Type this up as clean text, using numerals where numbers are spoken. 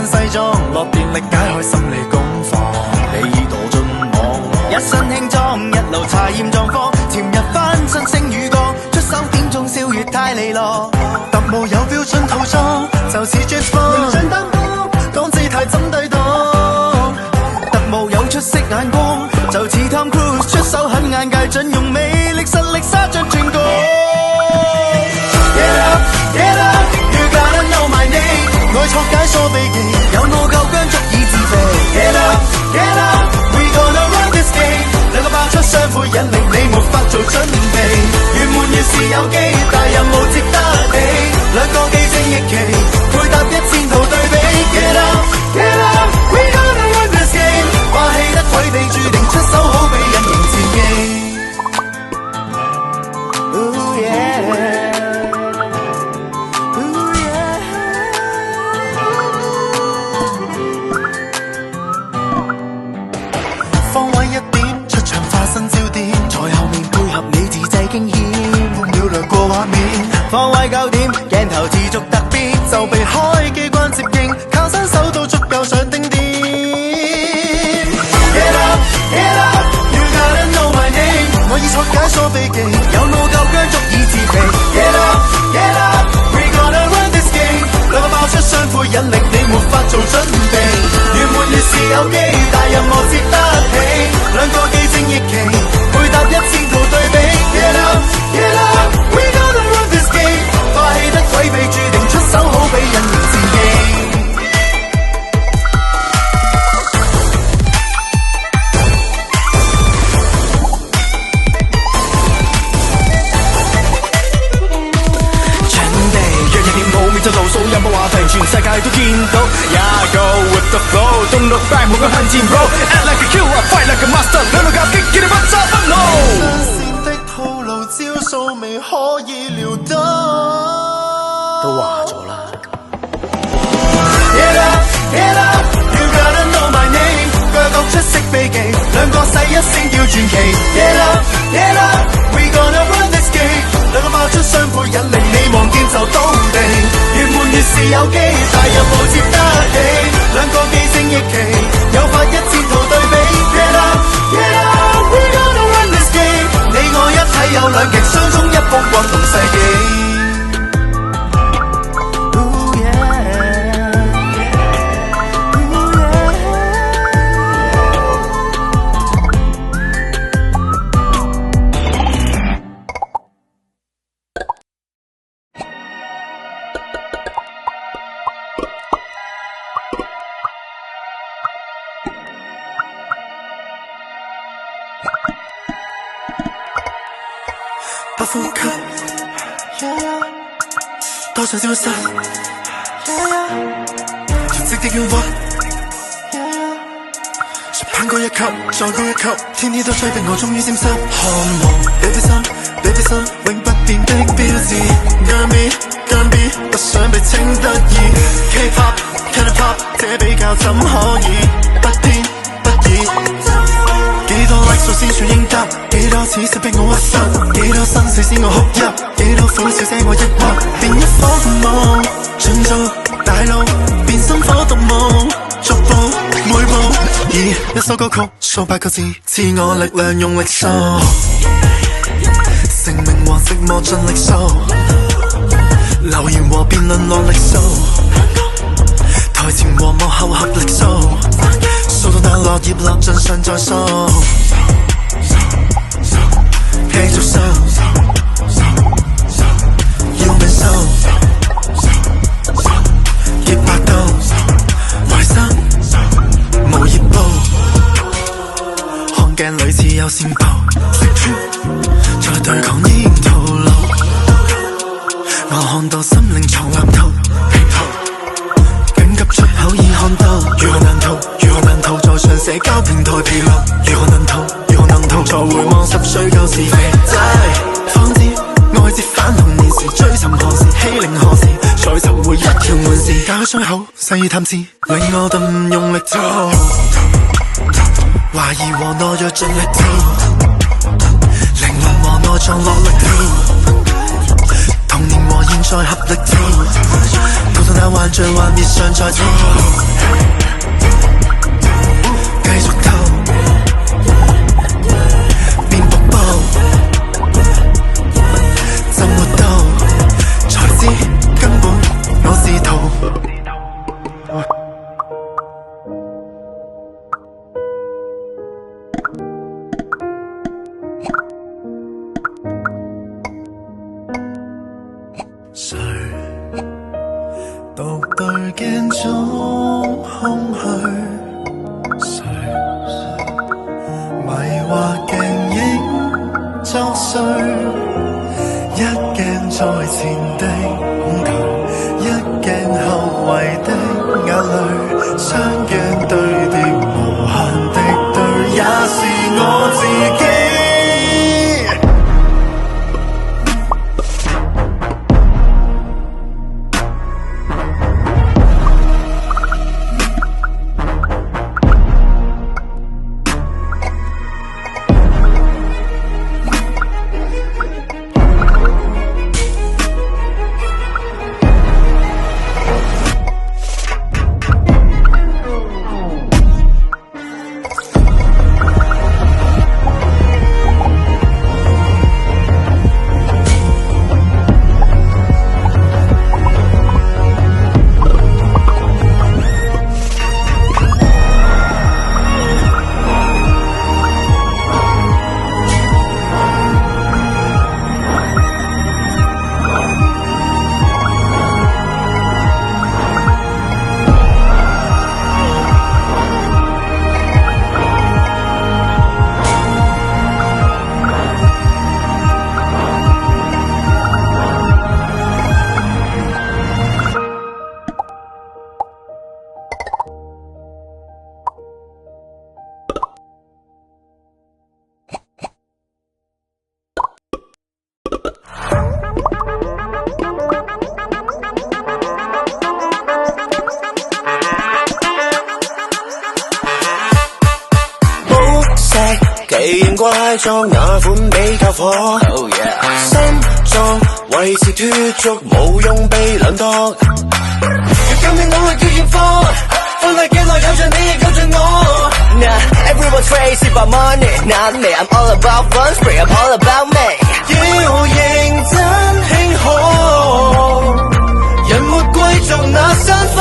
西裝落電力解開心理攻防，你墮進網，一身輕裝一路查驗狀況，潛入翻身星與角，出手點中笑月太利落，特務有標準套裝，就似 James Bond，形象擔當，講姿態怎對擋，特務有出色眼光，就似 Tom Cruise， 出手很眼界，盡用魅力實力殺進全局。Get up, get up, you gotta know my name， 愛錯解鎖秘技，有我夠姜足以自肥。Get up, get up, we gonna run this game， 兩個爆出雙倍引力，你沒法做準備。越悶越是有機，大任務接得起，兩個既正亦奇，配搭1000套對比。Get up, get up, we gonna run this game， 話氣得鬼地注定出手好比隱形戰機。Ooh yeah。方位9點，鏡頭持續特別，就被開機關接應，靠身手都足夠上定點。Get up, get up, you gotta know my name， 我已錯解鎖秘技，有我夠姜足以自肥。Get up, get up, we gonna run this game， 兩個爆出雙倍引力，你沒法做準備。越悶越是有機，大任務接得起，兩個既正亦奇，配搭1000套對比。Get up, get up, we gonna run this game， 化氣得鬼秘，注定出手好比隱形戰機。場地若有點冇面就倒數，有冇話題全世界都見到。Yeah, go with the flow， don't look back， 冇咁向前 bro， act like a killer， fight like a master， 兩路夾擊，叫你不爭不怒。新鮮的套路招數未可以料得，都話咗啦。Get up, get up, you gotta know my name， 腳覺出色秘技，兩個勢一聲叫傳奇。Get up, get up, we gonna run this game， 兩個爆出雙倍引力，你望見就倒地。越悶越是有機，大任務接得起，兩個既正亦奇，有法1000套對比。Get up, get up, we gonna run this game， 你我一體有兩極，雙中一搏國同世紀。不呼吸，多想消失，全職的冤屈，誰攀高一級，再高一級，天天都催逼我，終於閃失。渴望 baby 心 baby 心，永不變的標誌。Girl me girl me， 不想被稱得意。K-pop Candy pop， 這比較怎可以不偏不倚？幾多 like 數先算應得？幾多次是逼我屈膝？幾多生死使我哭泣？幾多苦笑使我抑鬱？變一顆夢，盡做大路，變心火獨夢，逐步每步。以一首歌曲數百個字，賜我力量用力數，成名和寂寞盡力數，留言和辯論落力數，台前和幕後合力數，數到那落葉落盡上再數，繼續數，要命數，極百度，內心無業報，看鏡裏似有線報，在對抗煙套路，我看到心靈藏藍圖，緊急出口已看到，如何難逃，如何難逃，在上社交平台疲勞，如何能逃，如何能逃，在回望10歲舊時肥仔，方知愛接返童年時，追尋何時，欺凌何時，再尋回一條門匙，打開傷口，細探視，令我更用力做，懷疑和懦弱盡力做，靈魂和內臟落力跳，童年和現在合力跳，到到那幻象幻滅上再跳，繼續鬥，變瀑布，怎活到，才知根本我是圖。誰獨對鏡中空虛？誰迷惑鏡影作祟？一鏡在前的恐懼，一鏡後遺的眼淚，雙鏡對疊無限的對，也是我自己。奇形怪狀哪款比較火？ Oh yeah. 心臟維持脫俗，無用被量度。要今天努力要驗貨，放低幾耐有着你亦有着我。Nah, everyone's crazy about money, not me. I'm all about fun, spray, I'm all about me.